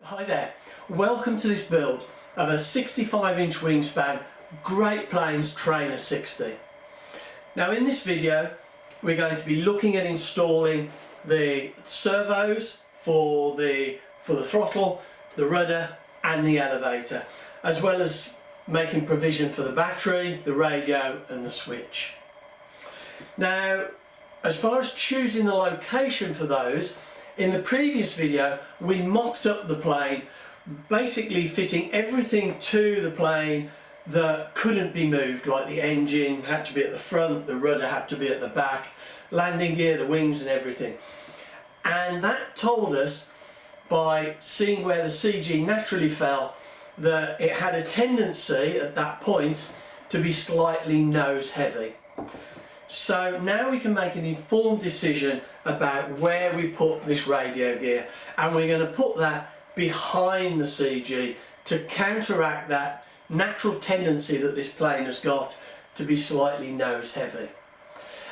Hi there, welcome to this build of a 65-inch wingspan Great Plains Trainer 60. Now in this video we're going to be looking at installing the servos for the throttle, the rudder and the elevator, as well as making provision for the battery, the radio and the switch. Now as far as choosing the location for those, in the previous video we mocked up the plane, basically fitting everything to the plane that couldn't be moved, like the engine had to be at the front, the rudder had to be at the back, landing gear, the wings and everything. And that told us, by seeing where the CG naturally fell, that it had a tendency at that point to be slightly nose heavy. So now we can make an informed decision about where we put this radio gear, and we're going to put that behind the CG to counteract that natural tendency that this plane has got to be slightly nose heavy.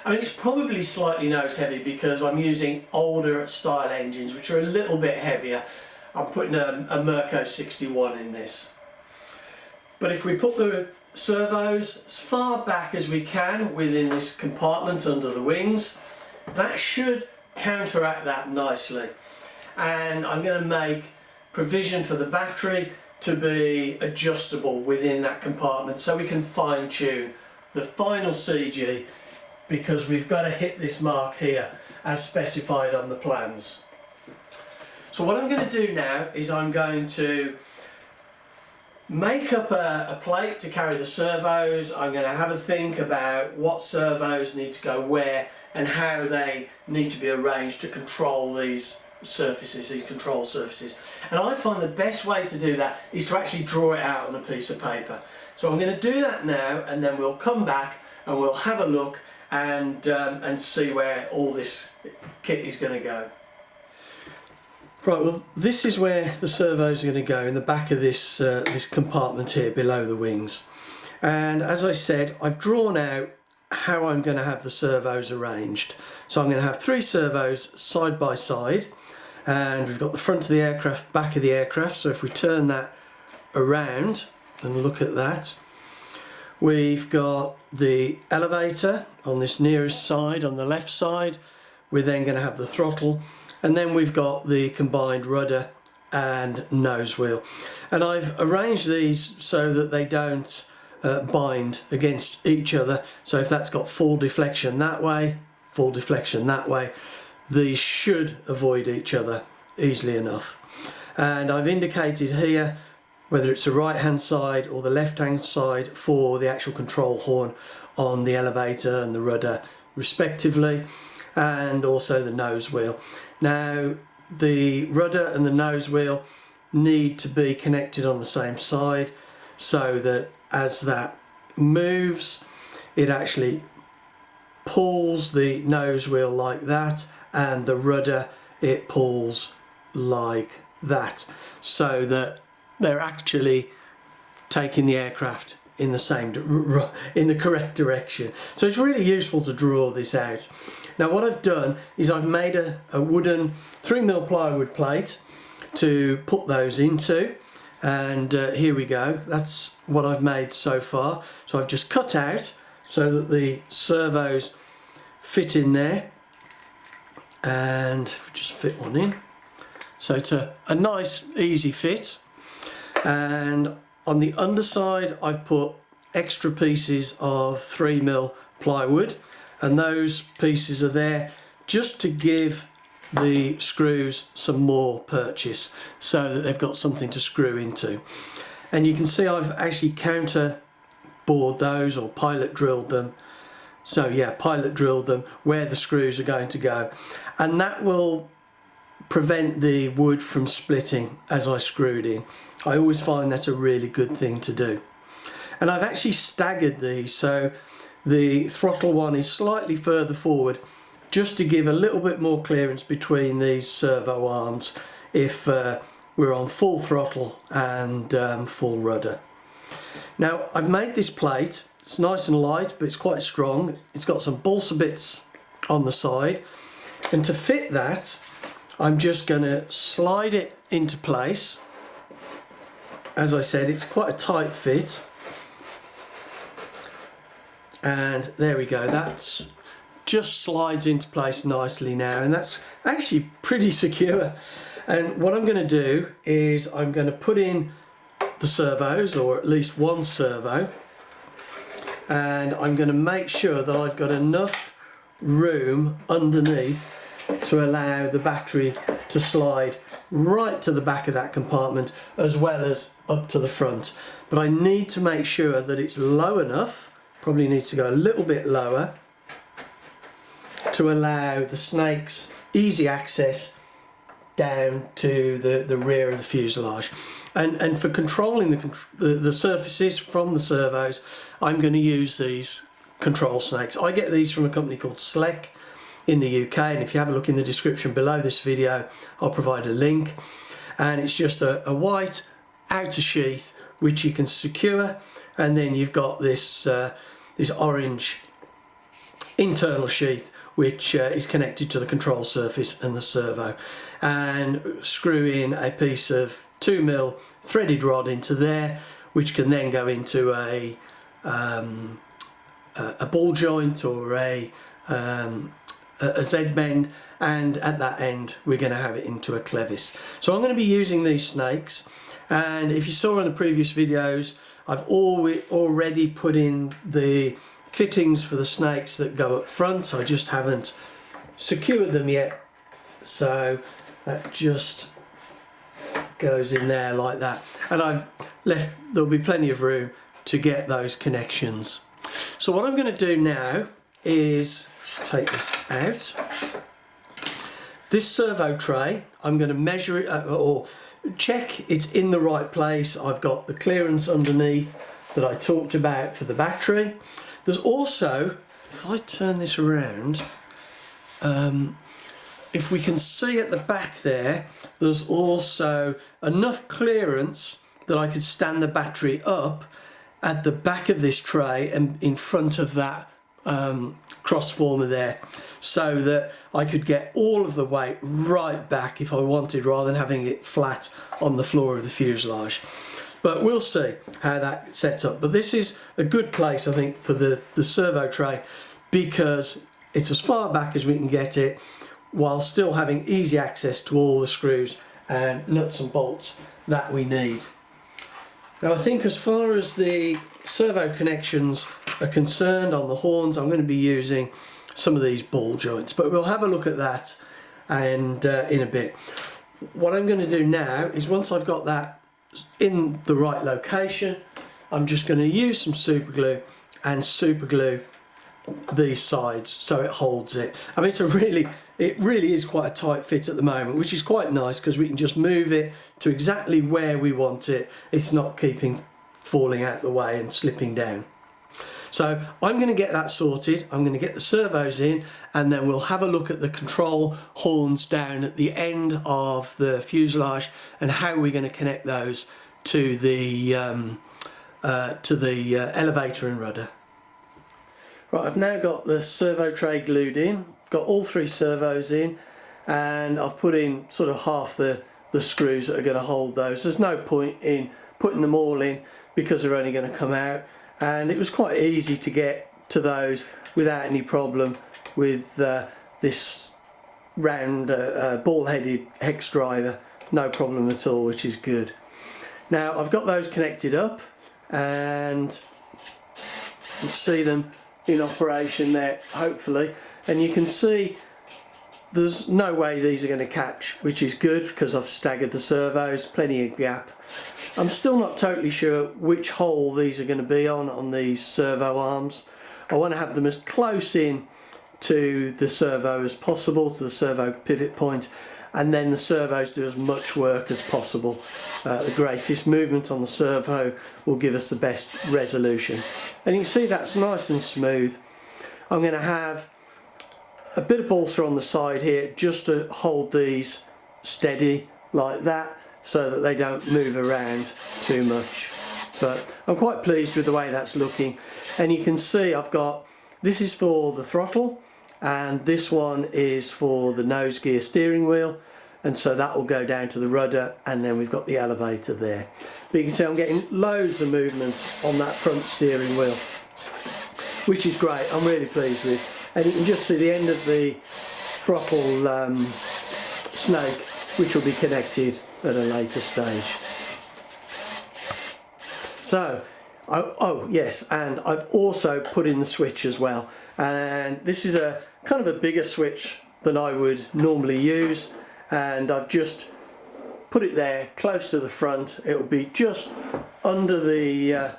I mean, it's probably slightly nose heavy because I'm using older style engines which are a little bit heavier. I'm putting a Mirco 61 in this. But if we put the servos as far back as we can within this compartment under the wings, that should counteract that nicely. And I'm going to make provision for the battery to be adjustable within that compartment so we can fine tune the final CG, because we've got to hit this mark here as specified on the plans. So what I'm going to do now is I'm going to make up a plate to carry the servos. I'm going to have a think about what servos need to go where and how they need to be arranged to control these surfaces, these control surfaces. And I find the best way to do that is to actually draw it out on a piece of paper. So I'm going to do that now, and then we'll come back and we'll have a look and see where all this kit is going to go. Right, well this is where the servos are going to go, in the back of this this compartment here below the wings. And as I said, I've drawn out how I'm going to have the servos arranged. So I'm going to have 3 servos side by side, and we've got the front of the aircraft, back of the aircraft. So if we turn that around and look at that, we've got the elevator on this nearest side, on the left side. We're then going to have the throttle, and then we've got the combined rudder and nose wheel. And I've arranged these so that they don't bind against each other. So if that's got full deflection that way, full deflection that way, these should avoid each other easily enough. And I've indicated here whether it's the right hand side or the left hand side for the actual control horn on the elevator and the rudder respectively, and also the nose wheel. Now the rudder and the nose wheel need to be connected on the same side, so that as that moves it actually pulls the nose wheel like that, and the rudder it pulls like that, so that they're actually taking the aircraft in the correct direction. So it's really useful to draw this out. Now what I've done is I've made a wooden 3mm plywood plate to put those into, and here we go. That's what I've made so far. So I've just cut out so that the servos fit in there, and just fit one in. So it's a nice easy fit. And on the underside I've put extra pieces of 3mm plywood, and those pieces are there just to give the screws some more purchase, so that they've got something to screw into. And you can see I've actually counter bored those, or pilot drilled them. So yeah, pilot drilled them where the screws are going to go, and that will prevent the wood from splitting as I screwed in. I always find that's a really good thing to do. And I've actually staggered these, so the throttle one is slightly further forward, just to give a little bit more clearance between these servo arms if we're on full throttle and full rudder. Now I've made this plate. It's nice and light, but it's quite strong. It's got some balsa bits on the side, and to fit that I'm just going to slide it into place. As I said, it's quite a tight fit. And there we go, that's just slides into place nicely now, and that's actually pretty secure. And what I'm going to do is I'm going to put in the servos, or at least one servo, and I'm going to make sure that I've got enough room underneath to allow the battery to slide right to the back of that compartment as well as up to the front. But I need to make sure that it's low enough, probably needs to go a little bit lower, to allow the snakes easy access down to the rear of the fuselage. And for controlling the surfaces from the servos, I'm going to use these control snakes. I get these from a company called Sleck in the UK, and if you have a look in the description below this video, I'll provide a link. And it's just a white outer sheath which you can secure, and then you've got this this orange internal sheath which is connected to the control surface and the servo, and screw in a piece of 2mm threaded rod into there, which can then go into a ball joint or a Z-bend, and at that end we're going to have it into a clevis. So I'm going to be using these snakes, and if you saw in the previous videos, I've already put in the fittings for the snakes that go up front. I just haven't secured them yet, so that just goes in there like that, and I've left, there'll be plenty of room to get those connections. So what I'm going to do now is just take this out. This servo tray, I'm going to measure it or check it's in the right place. I've got the clearance underneath that I talked about for the battery. There's also, if I turn this around, if we can see at the back there, there's also enough clearance that I could stand the battery up at the back of this tray and in front of that cross former there, so that I could get all of the weight right back if I wanted, rather than having it flat on the floor of the fuselage. But we'll see how that sets up. But this is a good place, I think, for the servo tray, because it's as far back as we can get it while still having easy access to all the screws and nuts and bolts that we need. Now I think as far as the servo connections are concerned on the horns, I'm going to be using some of these ball joints, but we'll have a look at that and in a bit. What I'm going to do now is, once I've got that in the right location, I'm just going to use some super glue and super glue these sides so it holds it. I mean, it really is quite a tight fit at the moment, which is quite nice because we can just move it to exactly where we want it. It's not falling out the way and slipping down. So I'm going to get that sorted. I'm going to get the servos in, and then we'll have a look at the control horns down at the end of the fuselage and how we're going to connect those to the elevator and rudder. Right, I've now got the servo tray glued in, got all 3 servos in, and I've put in sort of half the screws that are going to hold those. There's no point in putting them all in because they're only going to come out, and it was quite easy to get to those without any problem with this round ball-headed hex driver. No problem at all, which is good. Now I've got those connected up, and you can see them in operation there, hopefully, and you can see there's no way these are going to catch, which is good because I've staggered the servos, plenty of gap. I'm still not totally sure which hole these are going to be on these servo arms. I want to have them as close in to the servo as possible, to the servo pivot point, and then the servos do as much work as possible. The greatest movement on the servo will give us the best resolution. And you can see that's nice and smooth. I'm going to have a bit of balsa on the side here just to hold these steady like that, so that they don't move around too much. But I'm quite pleased with the way that's looking. And you can see I've got, this is for the throttle, and this one is for the nose gear steering wheel. and so that will go down to the rudder, and then we've got the elevator there. But you can see I'm getting loads of movement on that front steering wheel, which is great. I'm really pleased with. And you can just see the end of the throttle snake, which will be connected at a later stage. So, oh yes, and I've also put in the switch as well. And this is a kind of a bigger switch than I would normally use, and I've just put it there close to the front. It will be just under the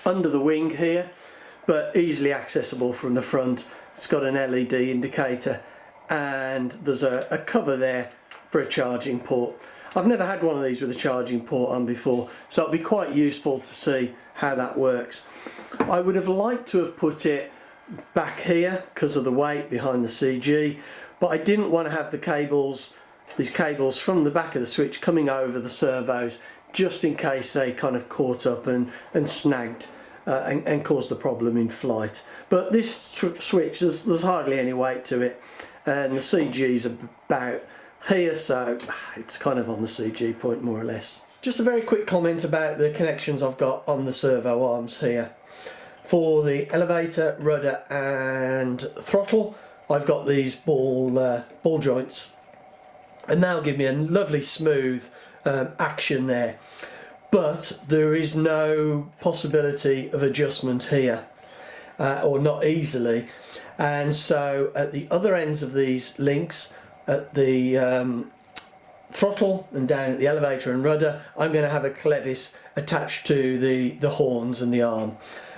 wing here, but easily accessible from the front. It's got an LED indicator, and there's a cover there for a charging port. I've never had one of these with a charging port on before, so it'll be quite useful to see how that works. I would have liked to have put it back here because of the weight behind the CG, but I didn't want to have the cables, these cables from the back of the switch coming over the servos, just in case they kind of caught up and snagged and caused a problem in flight. But this switch, there's hardly any weight to it, and the CG is about here, so it's kind of on the CG point more or less. Just a very quick comment about the connections I've got on the servo arms here. For the elevator, rudder and throttle, I've got these ball joints, and they'll give me a lovely smooth action there. But there is no possibility of adjustment here, or not easily. And so at the other ends of these links, at the throttle and down at the elevator and rudder, I'm going to have a clevis attached to the horns and the arm,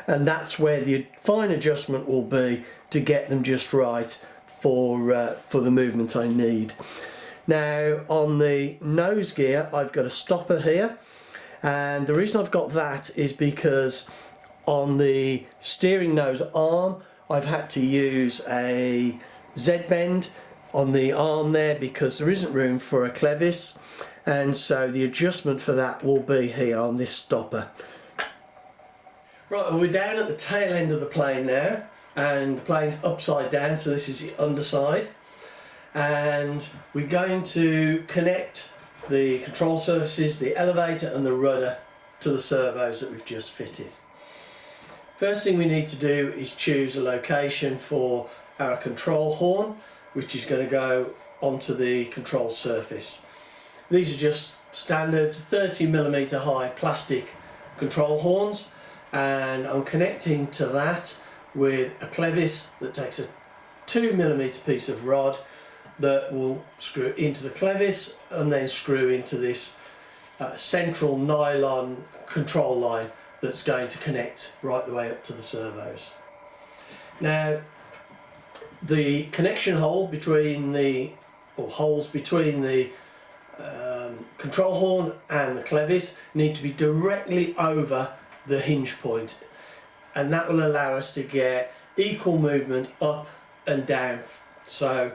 and that's where the fine adjustment will be to get them just right for the movement I need. Now on the nose gear, I've got a stopper here, and the reason I've got that is because on the steering nose arm I've had to use a Z-bend on the arm there because there isn't room for a clevis, and so the adjustment for that will be here on this stopper. Right, well, we're down at the tail end of the plane now, and the plane's upside down, so this is the underside, and we're going to connect the control surfaces, the elevator and the rudder to the servos that we've just fitted. First thing we need to do is choose a location for our control horn, which is going to go onto the control surface. These are just standard 30mm high plastic control horns, and I'm connecting to that with a clevis that takes a 2mm piece of rod that will screw into the clevis and then screw into this central nylon control line that's going to connect right the way up to the servos. Now, the connection hole between holes between the control horn and the clevis need to be directly over the hinge point, and that will allow us to get equal movement up and down, so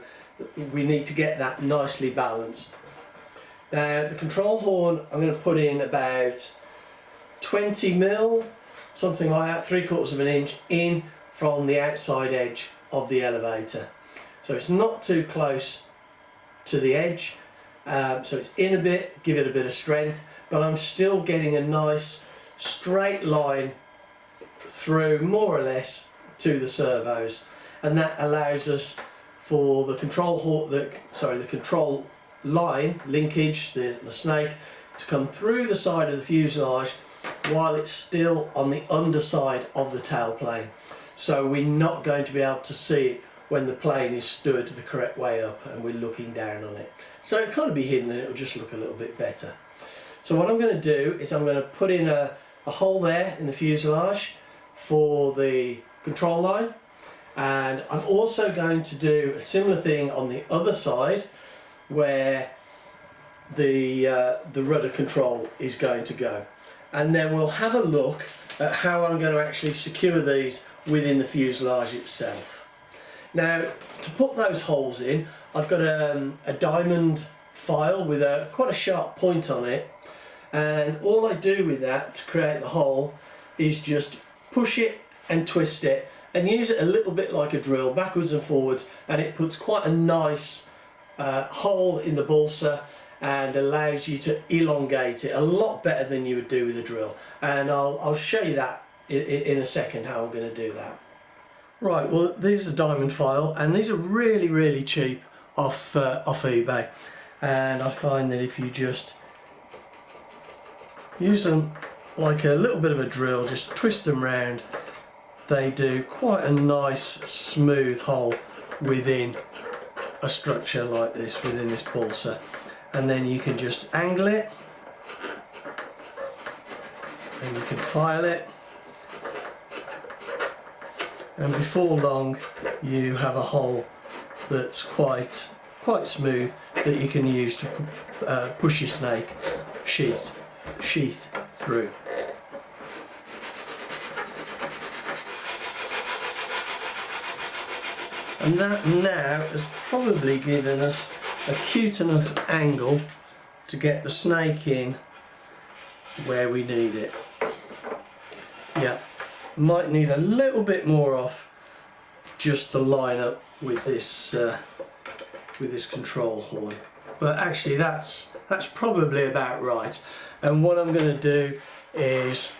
we need to get that nicely balanced. Now the control horn, I'm going to put in about 20mm, something like that, 3/4 of an inch in from the outside edge of the elevator, so it's not too close to the edge, so it's in a bit, give it a bit of strength, but I'm still getting a nice straight line through more or less to the servos, and that allows us for the control horn, the control line linkage, the snake, to come through the side of the fuselage while it's still on the underside of the tailplane. So we're not going to be able to see it when the plane is stood the correct way up and we're looking down on it. So it'll kind of be hidden and it'll just look a little bit better. So what I'm going to do is I'm going to put in a hole there in the fuselage for the control line, and I'm also going to do a similar thing on the other side where the rudder control is going to go, and then we'll have a look at how I'm going to actually secure these within the fuselage itself. Now, to put those holes in, I've got a diamond file with quite a sharp point on it, and all I do with that to create the hole is just push it and twist it and use it a little bit like a drill, backwards and forwards, and it puts quite a nice hole in the Balsa and allows you to elongate it a lot better than you would do with a drill, and I'll show you that in a second how I'm going to do that. Right, well, these are diamond file, and these are really cheap off eBay, and I find that if you just use them like a little bit of a drill, just twist them round, they do quite a nice smooth hole within a structure like this, within this Balsa. And then you can just angle it and you can file it, and before long you have a hole that's quite smooth that you can use to push your snake sheath through. And that now has probably given us a cute enough angle to get the snake in where we need it. Yeah, might need a little bit more off just to line up with this control horn, but actually that's probably about right. And what I'm going to do is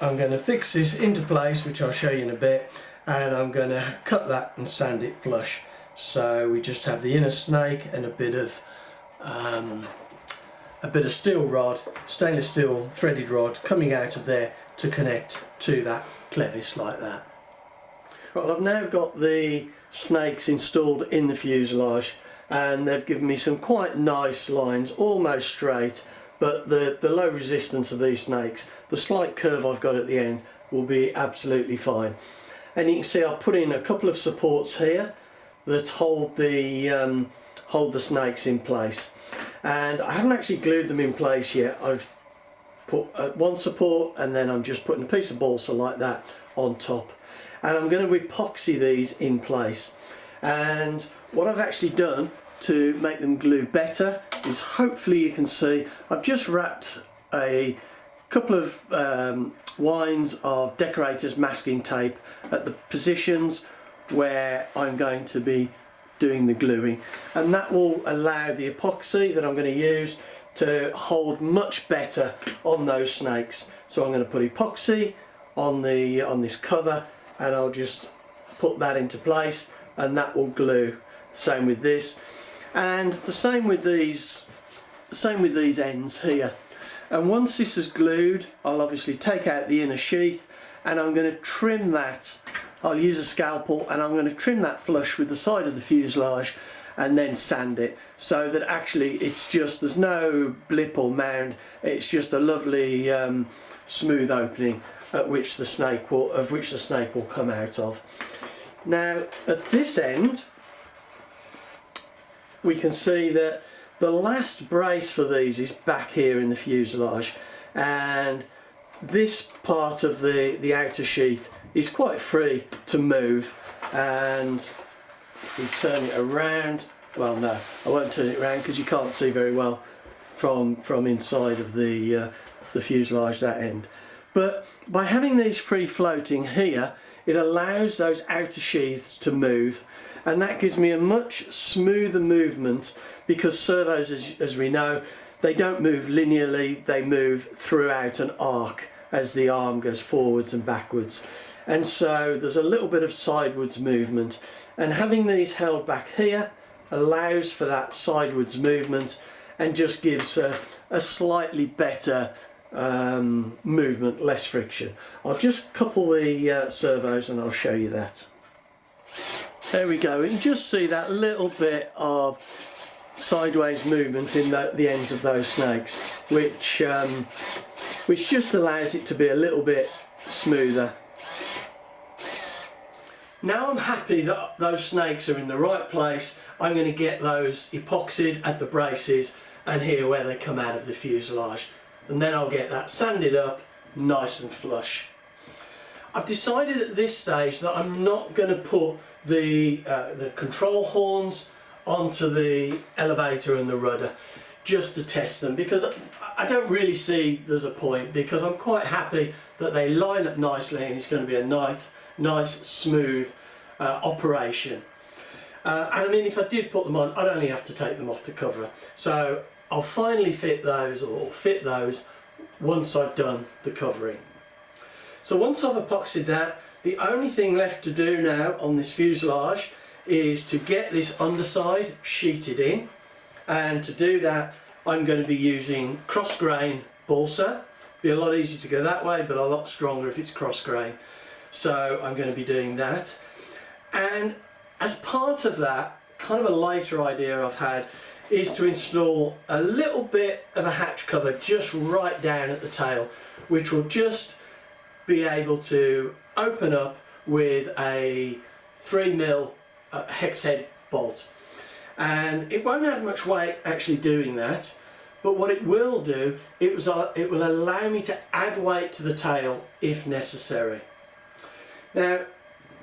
I'm going to fix this into place, which I'll show you in a bit, and I'm going to cut that and sand it flush. So we just have the inner snake and a bit of steel rod, stainless steel threaded rod coming out of there to connect to that clevis like that. Right, I've now got the snakes installed in the fuselage, and they've given me some quite nice lines, almost straight, but the low resistance of these snakes, the slight curve I've got at the end, will be absolutely fine. And you can see I've put in a couple of supports here that hold the snakes in place, and I haven't actually glued them in place yet. I've put one support, and then I'm just putting a piece of balsa like that on top, and I'm going to epoxy these in place. And what I've actually done to make them glue better is, hopefully you can see, I've just wrapped a couple of winds of decorator's masking tape at the positions where I'm going to be doing the gluing, and that will allow the epoxy that I'm going to use to hold much better on those snakes. So I'm going to put epoxy on this cover, and I'll just put that into place, and that will glue. Same with this, and the same with these ends here. And once this is glued, I'll obviously take out the inner sheath, and I'm going to trim that. I'll use a scalpel, and I'm going to trim that flush with the side of the fuselage and then sand it, so that actually it's just, there's no blip or mound, it's just a lovely smooth opening at which the snake will come out of. Now at this end we can see that the last brace for these is back here in the fuselage, and this part of the outer sheath is quite free to move, and we turn it around. Well, no, I won't turn it around because you can't see very well from inside of the fuselage, that end. But by having these free floating here, it allows those outer sheaths to move, and that gives me a much smoother movement, because servos, as we know, they don't move linearly, they move throughout an arc as the arm goes forwards and backwards. And so there's a little bit of sidewards movement, and having these held back here allows for that sidewards movement and just gives a slightly better movement, less friction. I'll just couple the servos and I'll show you that. There we go, you can just see that little bit of sideways movement in the ends of those snakes, which just allows it to be a little bit smoother. Now I'm happy that those snakes are in the right place. I'm going to get those epoxied at the braces and here where they come out of the fuselage, and then I'll get that sanded up nice and flush. I've decided at this stage that I'm not going to put the control horns onto the elevator and the rudder just to test them, because I don't really see there's a point, because I'm quite happy that they line up nicely and it's going to be a nice smooth operation. and I mean, if I did put them on, I'd only have to take them off the cover. So I'll finally fit those, or fit those, once I've done the covering. So once I've epoxied that, the only thing left to do now on this fuselage is to get this underside sheeted in, and to do that I'm going to be using cross grain balsa. Be a lot easier to go that way, but a lot stronger if it's cross grain. So I'm going to be doing that, and as part of that, kind of a later idea I've had is to install a little bit of a hatch cover just right down at the tail, which will just be able to open up with a 3mm hex head bolt. And it won't add much weight actually doing that, but what it will do, it will allow me to add weight to the tail if necessary. Now,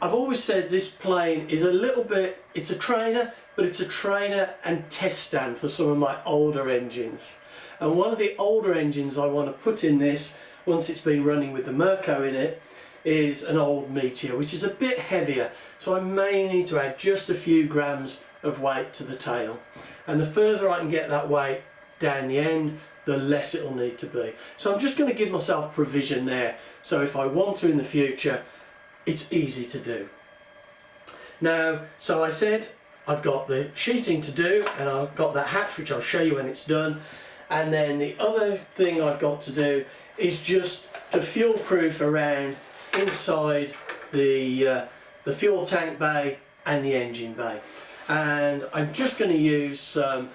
I've always said this plane is a little bit, it's a trainer, but it's a trainer and test stand for some of my older engines. And one of the older engines I want to put in this, once it's been running with the Merco in it, is an old Meteor, which is a bit heavier. So I may need to add just a few grams of weight to the tail. And the further I can get that weight down the end, the less it'll need to be. So I'm just going to give myself provision there. So if I want to in the future, it's easy to do. Now, so I said I've got the sheeting to do, and I've got that hatch, which I'll show you when it's done. And then the other thing I've got to do is just to fuel proof around inside the fuel tank bay and the engine bay. And I'm just going to use some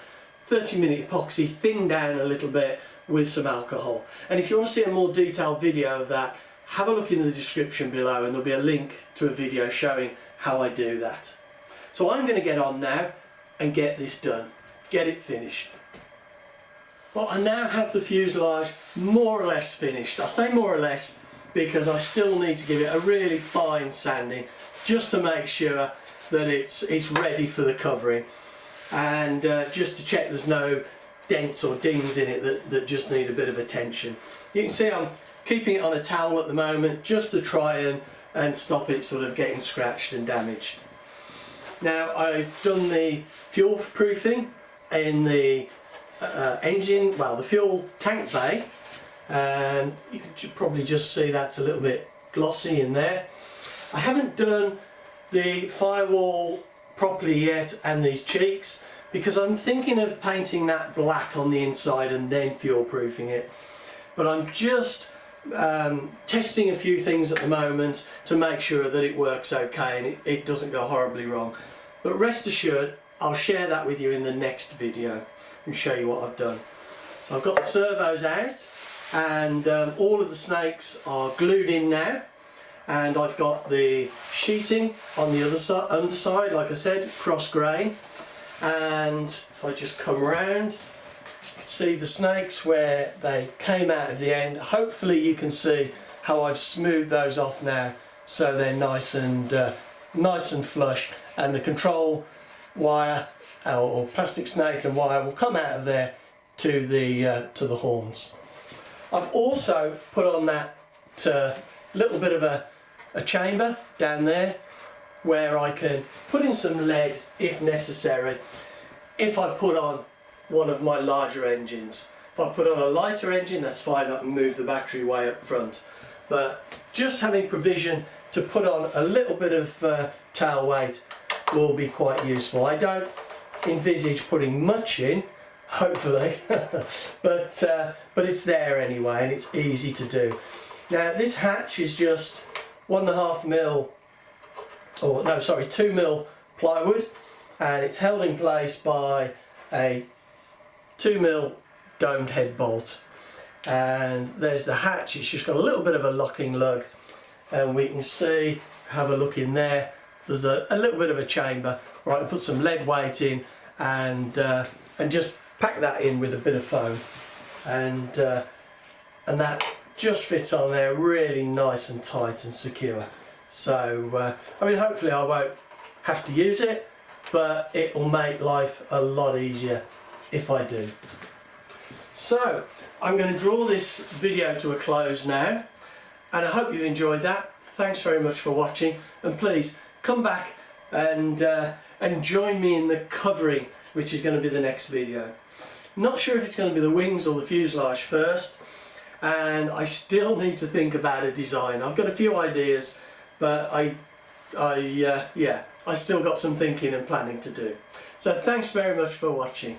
30-minute epoxy, thinned down a little bit with some alcohol. And if you want to see a more detailed video of that, have a look in the description below, and there'll be a link to a video showing how I do that. So I'm going to get on now and get this done, get it finished. Well, I now have the fuselage more or less finished. I say more or less because I still need to give it a really fine sanding just to make sure that it's ready for the covering, and just to check there's no dents or dings in it that just need a bit of attention. You can see I'm keeping it on a towel at the moment just to try and stop it sort of getting scratched and damaged. Now, I've done the fuel proofing in the engine, well, the fuel tank bay, and you can probably just see that's a little bit glossy in there. I haven't done the firewall properly yet and these cheeks, because I'm thinking of painting that black on the inside and then fuel proofing it. But I'm just testing a few things at the moment to make sure that it works okay and it doesn't go horribly wrong. But rest assured, I'll share that with you in the next video and show you what I've done. So I've got the servos out, and all of the snakes are glued in now, and I've got the sheeting on the other underside, like I said, cross grain. And if I just come around, you can see the snakes where they came out of the end. Hopefully you can see how I've smoothed those off now, so they're nice and flush, and the control wire or plastic snake and wire will come out of there to the horns. I've also put on that little bit of a chamber down there where I can put in some lead if necessary, if I put on one of my larger engines. If I put on a lighter engine, that's fine, I can move the battery way up front. But just having provision to put on a little bit of tail weight will be quite useful. I don't envisage putting much in, hopefully, but it's there anyway, and it's easy to do. Now, this hatch is just 1.5mm, or no, sorry, 2mm plywood, and it's held in place by a 2mm domed head bolt. And there's the hatch. It's just got a little bit of a locking lug, and we can see, have a look in there, there's a little bit of a chamber where I can put some lead weight in and just pack that in with a bit of foam, and that just fits on there really nice and tight and secure. So I mean, hopefully I won't have to use it, but it will make life a lot easier if I do. So I'm going to draw this video to a close now, and I hope you've enjoyed that. Thanks very much for watching, and please come back and join me in the covering, which is going to be the next video. Not sure if it's going to be the wings or the fuselage first, and I still need to think about a design. I've got a few ideas, but I still got some thinking and planning to do. So thanks very much for watching.